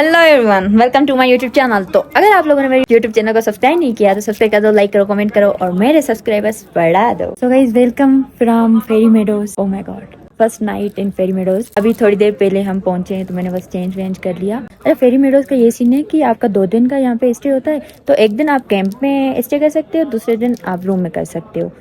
Hello everyone, welcome to my YouTube channel. तो अगर आप लोगों ने मेरे यूट्यूब चैनल को सब्सक्राइब नहीं किया तो सब्सक्राइब कर दो, लाइक करो, कमेंट करो और मेरे सब्सक्राइबर्स बढ़ा दो। So guys, welcome from Fairy Meadows. Oh my God, first night in Fairy Meadows. अभी थोड़ी देर पहले हम पहुंचे हैं तो मैंने बस चेंज वेंज कर लिया। अरे फेरी मेडोज का ये सीन है कि आपका 2 दिन का यहाँ पे स्टे होता है। तो एक दिन आप कैंप में स्टे कर सकते हो, दूसरे दिन आप रूम में कर सकते हो।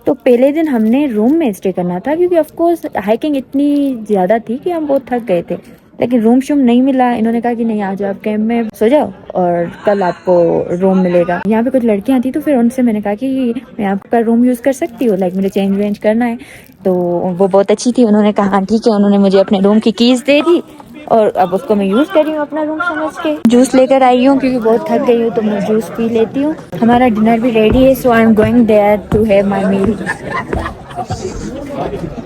तो पहले दिन हमने रूम में स्टे करना था क्योंकि ऑफ कोर्स हाइकिंग इतनी ज़्यादा थी कि हम बहुत थक गए थे, लेकिन रूम शूम नहीं मिला। इन्होंने कहा कि नहीं, आ जाओ आप कैंप में सो जाओ और कल आपको रूम मिलेगा। यहाँ पे कुछ लड़कियाँ थी तो फिर उनसे मैंने कहा कि मैं आपका रूम यूज़ कर सकती हूँ, लाइक मुझे चेंज वेंज करना है। तो वो बहुत अच्छी थी, उन्होंने कहा हाँ ठीक है। उन्होंने मुझे अपने रूम की कीज़ दे दी और अब उसको मैं यूज़ कर रही हूँ अपना रूम समझ के। जूस लेकर आई हूँ क्योंकि बहुत थक गई हूँ तो मैं जूस पी लेती हूँ। हमारा डिनर भी रेडी है, so I am going there to have my meal.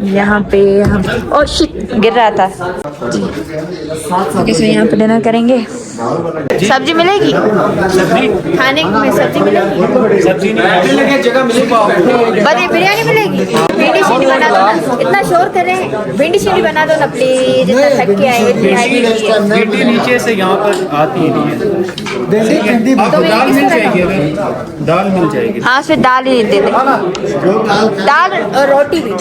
यहाँ पे हम शिट गिर रहा था जी। ओके, सो यहाँ पे डिनर करेंगे। सब्जी मिलेगी? खाने में सब्जी मिलेगी? सब्जी नहीं, बिरयानी मिलेगी? भिंडी सीढ़ी बना दो ना, इतना शोर कर रहे हैं। भिंडी सीढ़ी बना दो ना प्लीज, इतना थक के आए। भिंडी नीचे से यहाँ पर आती नहीं है। आपको दाल मिल जाएगी, दाल मिल जाएगी। हाँ, फिर दाल ही दे दे, दाल और रोटी भी।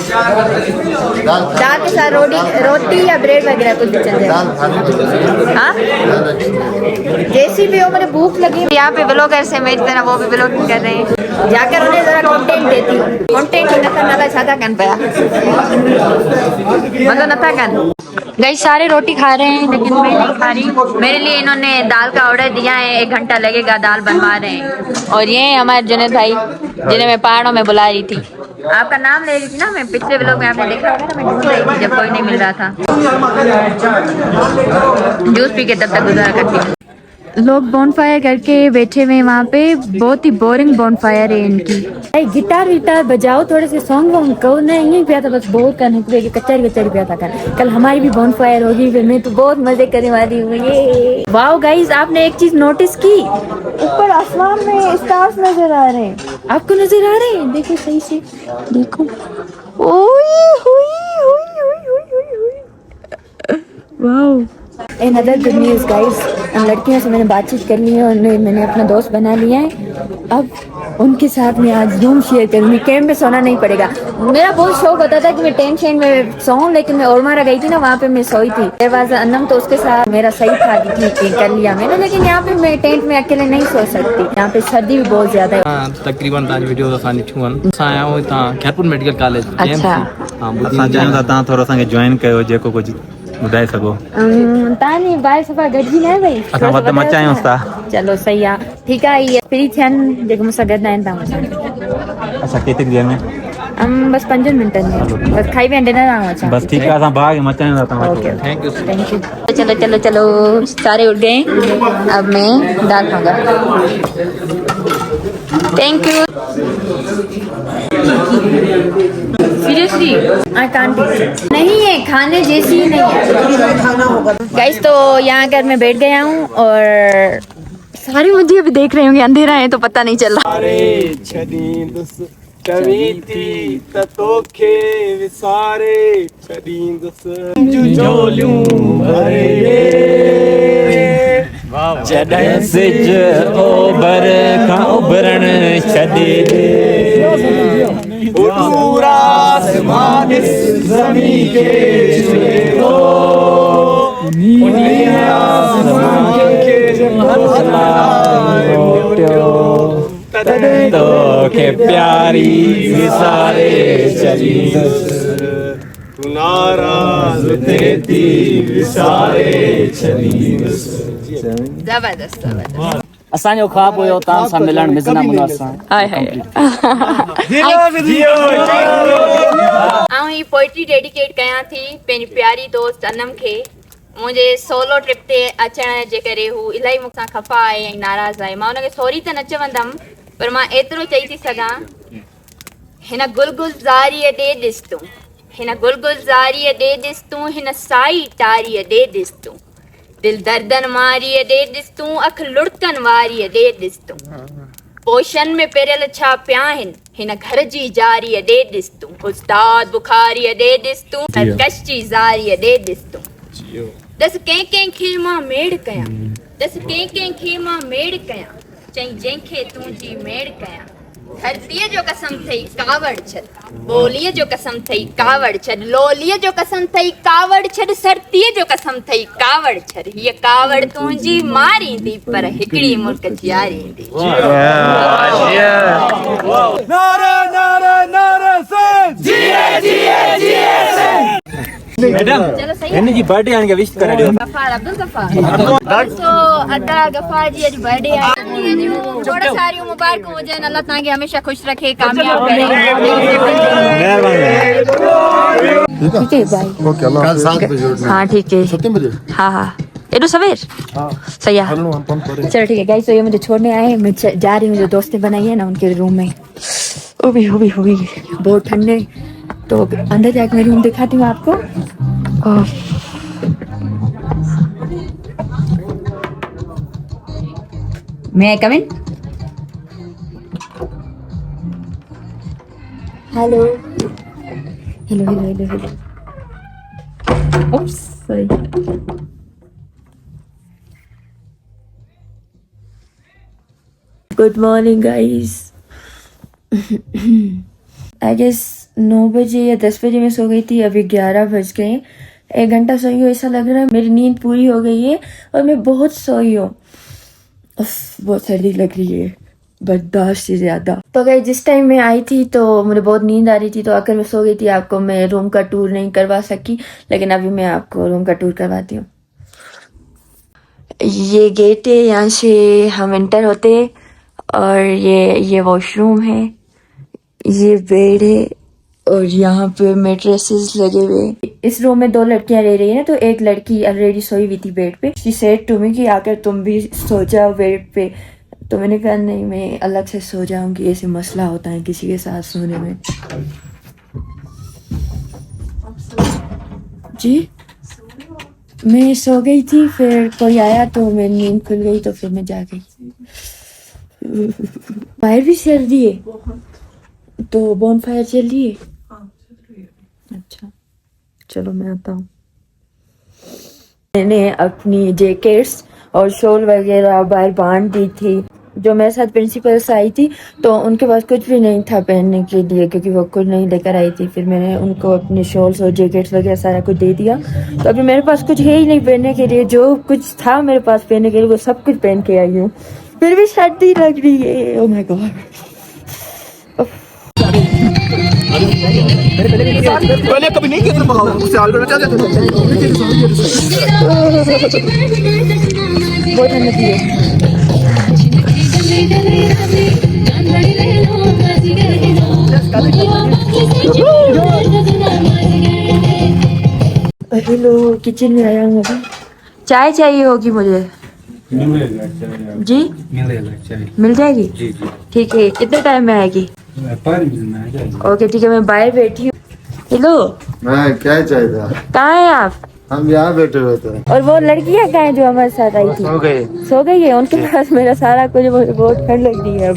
दाल के साथ रोटी या ब्रेड वगैरह कुछ भी चल जाएगा। हाँ, जैसी भी हो, मुझे भूख लगी। यहाँ पे ब्लॉगर से मैं इतना वो भी ब्लॉगिंग कर रहे हैं, जाकर उन्हें जरा कंटेंट देती हूँ। कंटेंट ही नथा सादा कन पाया, मतलब नथा कन गई। सारे रोटी खा रहे हैं लेकिन मैं नहीं खा रही। मेरे लिए इन्होंने दाल का ऑर्डर दिया है, 1 घंटा लगेगा, दाल बनवा रहे हैं। और ये हमारे जुनेद भाई जिन्हें मैं पहाड़ों में बुला रही थी। आपका नाम ले रही थी ना, मैं पिछले व्लॉग में आपने देखा होगा ना, मैं ढूंढ रही थी जब कोई नहीं मिल रहा था। जूस पी के तब तक गुजारा करती हूँ। लोग बॉनफायर करके बैठे हुए वहाँ पे, बहुत ही बोरिंग बॉनफायर है इनकी। गिटार विटार बजाओ, थोड़े से सॉन्ग वॉन्ग कहो। नहीं, यही पिया था बस, बहुत करने के कचहरी पिया था। कल हमारी भी बॉनफायर होगी, फिर मैं तो बहुत मजे करने वाली हूँ। ये वाओ गाइस, आपने एक चीज नोटिस की? ऊपर आसमान में स्टार्स नजर आ रहे हैं। आपको नजर आ रहे हैं? देखो सही से देखो। Wow, another good news guys, लड़कियों से मैंने बातचीत कर ली है और मैंने अपना दोस्त बना लिया है। अब उनके साथ मैं आज रूम शेयर करूँगी। कैंप में सोना नहीं पड़ेगा। मेरा बहुत शौक होता था कि मैं टेंट शेंट में सोऊं, लेकिन मैं ओरमारा गई थी ना, वहाँ पे मैं सोई थी दरवाजा अन्नम, तो उसके साथ मेरा सही था कि ठीक है कर लिया मैंने। लेकिन यहाँ पे मैं टेंट में अकेले नहीं सो सकती, यहाँ पे सर्दी भी बहुत ज्यादा है। तकरीबन ताज वीडियो असां ॾिठूं आया हूं हितां खैरपुर मेडिकल कॉलेज। अच्छा, असां चाहियूं था तव्हां थोरो असांखे जॉइन कयो, जेको कुझु ॿुधाए सघो। तानी बाय सफ़ा गॾिजी न भई, असां वधि मचायूंसि था। चलो सही आहे, ठीकु आहे। इहे फ्री थियनि जेके मूंसां गॾु आहिनि तव्हां सां। असां केतिरी देर में? बस 5 मिनटनि में बस खाई वेंदे न आऊं। अच्छा बस ठीक है, असां भाग मचायूं था तव्हांखे। Okay, thank you. Thank you. चलो चलो चलो, सारे उठ गए। अब मैं दाल खाऊंगा। Thank you. Seriously I can't. नहीं है, खाने जैसी ही नहीं है गाइस। तो यहाँ कर मैं बैठ गया हूँ और सारे मुझे अभी देख रहे होंगे, अंधेरा है तो पता नहीं चल रहा। जॾहिं सिज ओभर खां उभरण छॾे पूरा आसमान ज़मीन खे छुए थो, उन्हीअ आसमान खे मोटियो तॾहिं तोखे प्यारी विसारे छॾींदुसि, तूं नाराज़ थिए थी विसारे छॾींदुसि। जबरदस्त जबरदस्त। असांजो ख्वाब हुयो तव्हां सां मिलण मिज़ना मुनास सां। हाय हाय। ही पोइट्री डेडिकेट कयां थी पंहिंजी प्यारी दोस्त अनम खे। मुंहिंजे सोलो ट्रिप ते अचण जे करे हू इलाही मूंसां खफ़ा आहे ऐं नाराज़ आहे। मां हुनखे सॉरी त न चवंदमि, पर मां एतिरो चई थी सघां, हिन गुलगुलज़ारीअ ॾे ॾिस तूं, हिन गुलगुलज़ारीअ ॾे ॾिस तूं, हिन साई टारीअ ॾे ॾिस तूं, दिल दर्दन मारीअ ॾे ॾिस तूं, अख लुड़कन वारीअ ॾे ॾिस तूं, पोशन में पेरियल छा पिया आहिनि, हिन घर जी जारीअ ॾे ॾिस तूं, उस्ताद बुखारीअ ॾे ॾिस तूं, सरकश जी ज़ारीअ ॾे ॾिस तूं, दस कंहिं खेमा मेड़ कयां दस कंहिं खेमा मेड़ कयां चई जंहिंखे तुंहिंजी मेड़ कयां धरतीअ जो कसम थई कावड़ छॾ ॿोलीअ जो कसम थई कावड़ छॾ लोलीअ जो कसम थई कावड़ छॾ सरतीअ जो कसम थई कावड़ छॾ हीअ कावड़ तुंहिंजी मारींदी पर हिकिड़ी मुल्क जीआरींदी मैडम चलो सही एनी जी बर्थडे आने के विश कर दियो गफार अब्दुल गफार तो अदा गफार जी अज बर्थडे आहे थोड़ा सारी मुबारक हो जाए अल्लाह ताकि हमेशा खुश रखे कामयाब करे ठीक है भाई ओके अल्लाह कल 7 बजे हाँ ठीक है 7 बजे हाँ हाँ एडो सवेर हां सही है हम पंप करें चलो ठीक है गाइस तो ये मुझे छोड़ने आए हैं मैं जा रही हूँ जो दोस्तें बनाई है ना उनके रूम में वो भी बहुत ठंडे तो अंदर जाकर मैं रूम दिखाती हूँ आपको मैं come in hello oops sorry good morning guys I guess 9 बजे या 10 बजे मैं सो गई थी अभी 11 बज गए 1 घंटा सोई हूँ ऐसा लग रहा है मेरी नींद पूरी हो गई है और मैं बहुत सोई हूँ बहुत सर्दी लग रही है बर्दाश्त से ज्यादा तो अगर जिस टाइम मैं आई थी तो मुझे बहुत नींद आ रही थी तो आकर मैं सो गई थी आपको मैं रूम का टूर नहीं करवा सकी लेकिन अभी मैं आपको रूम का टूर करवाती हूँ ये गेट है यहाँ से हम एंटर होते हैं और ये वॉशरूम है ये बेड है और यहाँ पे मेट्रेसेस लगे हुए इस रूम में 2 लड़कियां रह रही है ना तो एक लड़की ऑलरेडी सोई हुई थी बेड पे शी सेड टू मी कि आकर तुम भी सो जाओ बेड पे तो मैंने कहा नहीं मैं अलग से सो जाऊंगी ऐसे मसला होता है किसी के साथ सोने में जी मैं सो गई थी फिर कोई आया तो मेरी नींद खुल गई तो फिर मैं जा गई बाहर भी सर्दी है तो बॉनफायर चल रही है अच्छा चलो मैं आता हूँ मैंने अपनी जैकेट्स और शॉल वगैरह बाहर बांध दी थी जो मेरे साथ प्रिंसिपल से आई थी तो उनके पास कुछ भी नहीं था पहनने के लिए क्योंकि वो कुछ नहीं लेकर आई थी फिर मैंने उनको अपने शॉल्स और जैकेट्स वगैरह सारा कुछ दे दिया तो अभी मेरे पास कुछ है ही नहीं पहनने के लिए जो कुछ था मेरे पास पहनने के लिए वो सब कुछ पहन के आई हूँ फिर भी सर्दी लग रही है ओह माय गॉड पहले कभी नहीं किया तुम उससे आलू चाहते थे बहुत ठंड है हेलो किचन में आया हूँ अभी चाय चाहिए होगी मुझे जी मिल जाएगी जी जी ठीक है कितने टाइम में आएगी 5 मिनट में आ जाएगी ओके ठीक है मैं बाहर बैठी हूँ हेलो मैं क्या चाहिए कहाँ हैं आप हम यहाँ बैठे हुए थे और वो लड़कियाँ कहाँ हैं जो हमारे साथ आई थी सो गई है उनके पास मेरा सारा कुछ बहुत ठंड लग रही है अब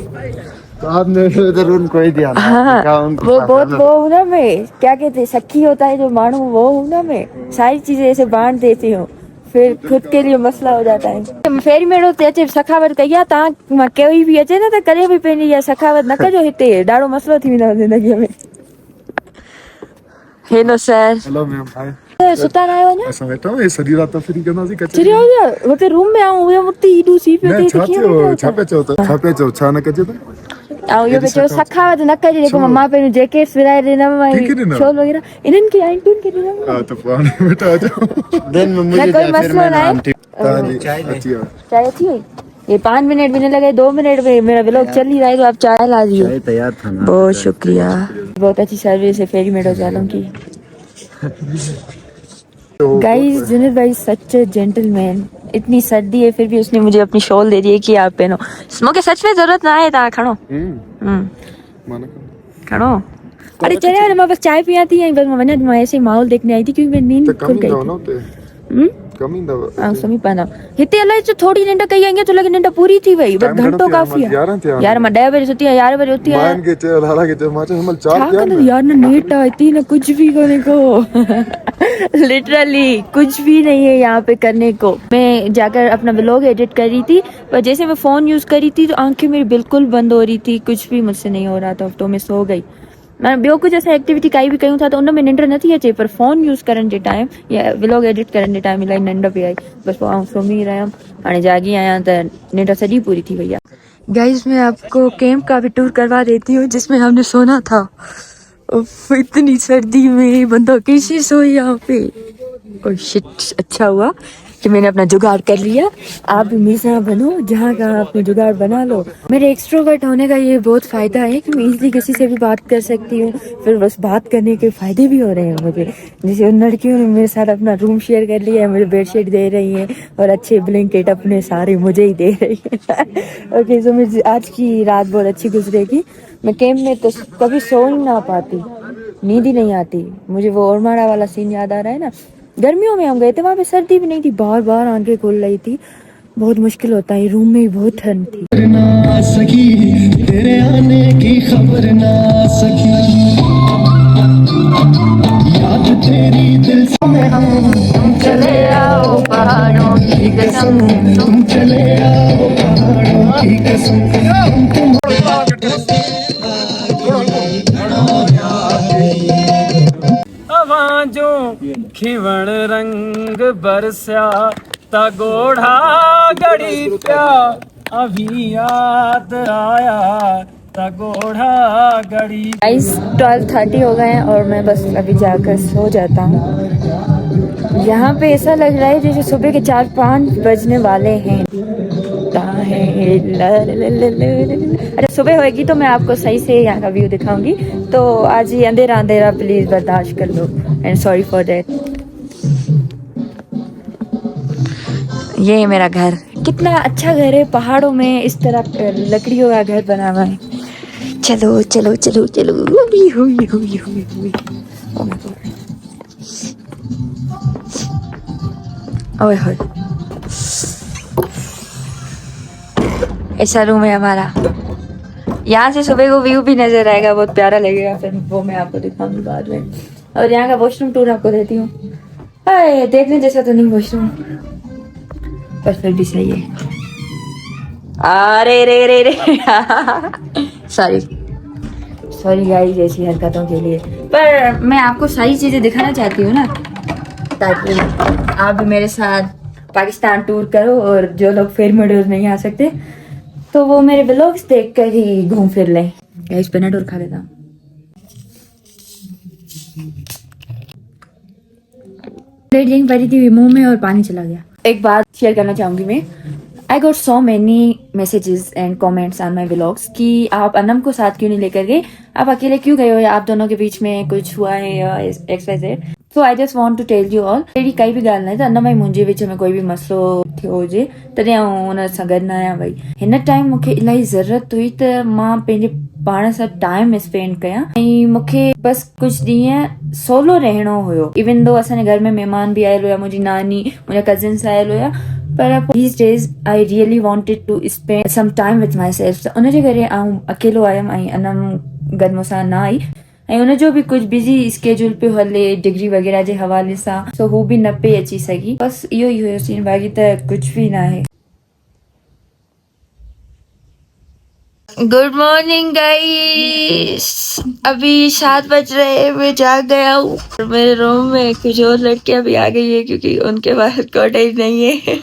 तो आपने उधर उनको ही दिया हाँ वो बहुत वो हूँ ना मैं क्या कहते सखी होता है जो मानू वो हूँ ना मैं सारी चीजें ऐसे बांट देती हूँ फिर खुद के लिए मसला हो जाता है फेरी मेड़ो ते अचे सखावत कया तव्हां कोई बि अचे न त करे बि पंहिंजी इहा सखावत न कजो हिते ॾाढो मसलो थी वेंदो ज़िंदगीअ में hello sir hello ma'am hi सुता न आहियो अञा असां वेठा आहियूं सॼी राति फ्री कंदासीं कचहरी चिड़िया हुजे हुते रूम में आऊं उहे मुक्ति ईडू सी पियो न थिए छा थियो छा पिया चओ त छा पिया चओ छा न कजे त ऐं इहो पियो चयो सखावत न कजे जेको मां पंहिंजो जैकेट्स विराए ॾिनमि कंहिंखे ऐं ॾिनव? शॉल वग़ैरह इन्हनि खे आंटियुनि खे ॾिनमि हां त पोइ हाणे बेटा आ जाओ दिन में न कोई मसलो न आहे तव्हांजी अची वियो चाय अच्छी हुई ये 5 मिनट भी नहीं लगे 2 मिनट में मेरा व्लॉग चल ही रहा है तो आप चाय ला दिए तैयार था ना बहुत शुक्रिया बहुत अच्छी सर्विस है फेरी मेडोज वालों की गाइस जुनैद भाई सच जेंटलमैन इतनी सर्दी है फिर भी उसने मुझे अपनी शॉल दे दी है कि आप पहनो मुझे सच में जरूरत ना है ता खड़ो माना खड़ो अरे चले मैं बस चाय पियाती है बस मैं वना मैं ऐसे माहौल देखने आई थी क्योंकि मैं नींद तो खुल कम गई जाओ थी ना ते कमी ना समी पाना हिते अलाए जो थोड़ी निंड कई आएंगे तो लगे निंड पूरी थी वई बस Time घंटो घणो काफी थियो? 11 है थिया? यार मैं 10 बजे सुती है 11 बजे उठी है मान के चल हारा के चल माचे हमल चार छा क्या कर यार ना नेट आती ना कुछ भी करने को लिटरली कुछ भी नहीं है यहाँ पे करने को। मैं जाकर अपना व्लॉग एडिट कर रही थी पर जैसे मैं फोन यूज कर रही थी तो आंखें मेरी बिल्कुल बंद हो रही थी, कुछ भी मुझसे नहीं हो रहा था तो मैं सो गई। मैं ॿियो कुझु असां एक्टिविटी काई बि कयूं था त उन में निंड नथी अचे पर फोन यूज़ करण जे टाइम या व्लॉग एडिट करण जे टाइम इलाही निंड पई आई। बसि पोइ आउं सुम्ही रहियमि, हाणे जागी आहियां त निंड सॼी पूरी थी वई आहे। गाइस मैं आपको कैंप का भी टूर करवा देती हूँ जिसमें हमने सोना था। उफ, इतनी सर्दी में बंदा कैसे सोए यहाँ पे। और शिट, अच्छा हुआ कि मैंने अपना जुगाड़ कर लिया। आप भी मेरे साथ बनो, जहाँ कहाँ अपने जुगाड़ बना लो। मेरे एक्सट्रोवर्ट होने का ये बहुत फायदा है कि मैं इजीली किसी से भी बात कर सकती हूँ, फिर बस बात करने के फायदे भी हो रहे हैं मुझे। जैसे उन लड़कियों ने मेरे साथ अपना रूम शेयर कर लिया है, मुझे बेडशीट दे रही है और अच्छे ब्लैंकेट अपने सारे मुझे ही दे रही है। ओके, सो मुझे आज की रात बहुत अच्छी गुजरेगी। मैं कैंप में तो कभी सो ही ना पाती, नींद ही नहीं आती मुझे। वो ओरमाड़ा वाला सीन याद आ रहा है ना, गर्मियों में हम गए थे, वहाँ पे सर्दी भी नहीं थी, बार बार आंखें खुल रही थी, बहुत मुश्किल होता है। रूम में ही बहुत ठंड थी। ना सकी तेरे आने की खबर ना सकी, याद तेरी दिल से तुम चले आओ पहाड़ों की कसम, तुम चले आओ पहाड़ों की कसम, आवाजों खिवण रंग बरस्या ता गोढ़ा गड़ी प्या अभी याद आया ता गोढ़ा गड़ी। गाइस 12:30 हो गए हैं और मैं बस अभी जाकर सो जाता हूँ। यहाँ पे ऐसा लग रहा है जैसे सुबह के 4-5 बजने वाले हैं। अच्छा, सुबह होएगी तो मैं आपको सही से यहाँ का व्यू दिखाऊंगी। तो आज ये अंधेरा अंधेरा प्लीज बर्दाश्त कर लो एंड सॉरी फॉर दैट। ये है मेरा घर, कितना अच्छा घर है, पहाड़ों में इस तरह लकड़ियों का घर बना हुआ है। चलो चलो चलो चलो, हुई हुई हुई हुई हुई। Oh my God. ओए होए, ऐसा रूम है हमारा। यहाँ से सुबह को व्यू भी नजर आएगा, बहुत प्यारा लगेगा, फिर वो मैं आपको दिखाऊंगी बाद में। और यहाँ का वॉशरूम टूर आपको देती हूँ। अरे देखने जैसा तो नहीं वॉशरूम, पर फिर भी सही है। अरे रे रे रे सॉरी सॉरी गाइस ऐसी हरकतों के लिए, पर मैं आपको सारी चीजें दिखाना चाहती हूँ ना, ताकि आप भी मेरे साथ पाकिस्तान टूर करो और जो लोग फेरी मेडोज नहीं आ सकते तो वो मेरे व्लॉग्स देखकर ही घूम फिर लें। गाइस पेनाडोर खा लेता हूँ। ड्रिंक भरी थी मुंह में और पानी चला गया। एक बात शेयर करना चाहूंगी मैं, I got so many messages and comments on my vlogs कि आप अनम को साथ क्यों नहीं लेकर गए, आप अकेले क्यों गए हो, या आप दोनों के बीच में कुछ हुआ है या XYZ। So I just want to tell you all, अहिड़ी काई बि ॻाल्हि न आहे त अनम ऐं मुंहिंजे विच में कोई बि मसइलो थियो हुजे तॾहिं आउं हुन सां गॾु न आहियां। भई हिन टाइम मूंखे इलाही ज़रूरत हुई त मां पंहिंजे पाण सां टाइम स्पेंड कयां, ऐं मूंखे बसि कुझु ॾींहं सोलो रहणो हुयो। इवन दो असांजे घर में महिमान बि आयल हुया, मुंहिंजी नानी, मुंहिंजा कज़िन्स आयल हुया, पर these days I really wanted to spend some time with myself। त उनजे करे आउं अकेलो आयमि ऐं अनम गॾु मूंसां न आई, ऐं उनजो बि कुझु बिज़ी स्केड्यूल पियो हले डिग्री वग़ैरह जे हवाले सां, सो हू बि न पई अची सघी। बसि इहो ई हुयो सीन, बाक़ी त कुझु बि न आहे। गुड मॉर्निंग गाइस, अभी 7 बज रहे हैं, मैं जाग गया हूँ। मेरे रूम में कुछ और लड़कियां भी आ गई है क्योंकि उनके पास कॉटेज नहीं है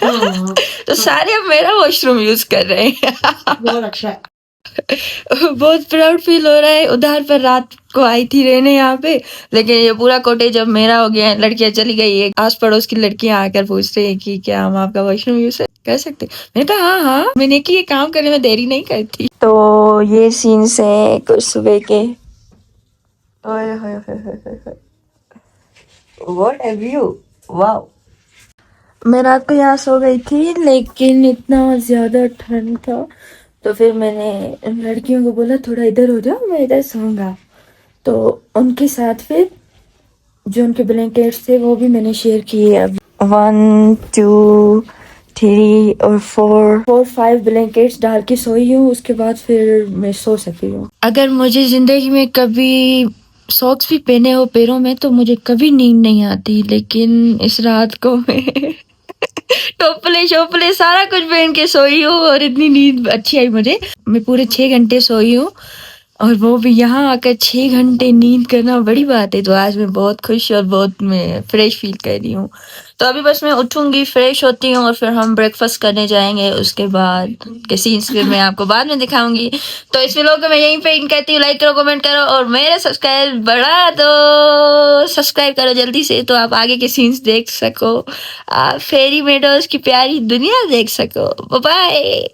तो सारे अब मेरा वॉशरूम यूज कर रहे हैं बहुत अच्छा बहुत प्राउड फील हो रहा है। उधार पर रात को आई थी रहने यहाँ पे, लेकिन ये पूरा कॉटेज अब मेरा हो गया है। लड़कियां चली गई है, आस पड़ोस की लड़कियां आकर पूछ रही है कि क्या हम आपका वॉशरूम यूज कर सकते। मैंने कहा हाँ हाँ, मैंने कि ये काम करने में देरी नहीं करती। तो ये सीन्स हैं कुछ सुबह के। What a view, wow. मैं रात को यहाँ सो गई थी, लेकिन इतना ज्यादा ठंड था तो फिर मैंने लड़कियों को बोला थोड़ा इधर हो जाओ, मैं इधर सोऊंगा। तो उनके साथ फिर जो उनके ब्लैंकेट्स थे वो भी मैंने शेयर किए अब। 1 2 3 और 4 5 ब्लैंकेट्स डाल के सोई हूँ, उसके बाद फिर मैं सो सकी हूँ। अगर मुझे जिंदगी में कभी सॉक्स भी पहने हो पैरों में तो मुझे कभी नींद नहीं आती, लेकिन इस रात को मैं टोपले शोपले सारा कुछ पहन के सोई हूँ और इतनी नींद अच्छी आई मुझे। मैं पूरे 6 घंटे सोई हूँ और वो भी यहाँ आकर 6 घंटे नींद करना बड़ी बात है। तो आज मैं बहुत खुश और बहुत मैं फ्रेश फील कर रही हूँ। तो अभी बस मैं उठूंगी, फ्रेश होती हूँ और फिर हम ब्रेकफास्ट करने जाएंगे। उसके बाद के सीन्स फिर मैं आपको बाद में दिखाऊंगी। तो इस वीडियो को मैं यहीं पे एंड करती हूँ। लाइक करो, कमेंट करो और मेरे सब्सक्राइब बढ़ा दो। सब्सक्राइब करो जल्दी से तो आप आगे के सीन्स देख सको, आप फेरी मेडोज की प्यारी दुनिया देख सको। Bye bye.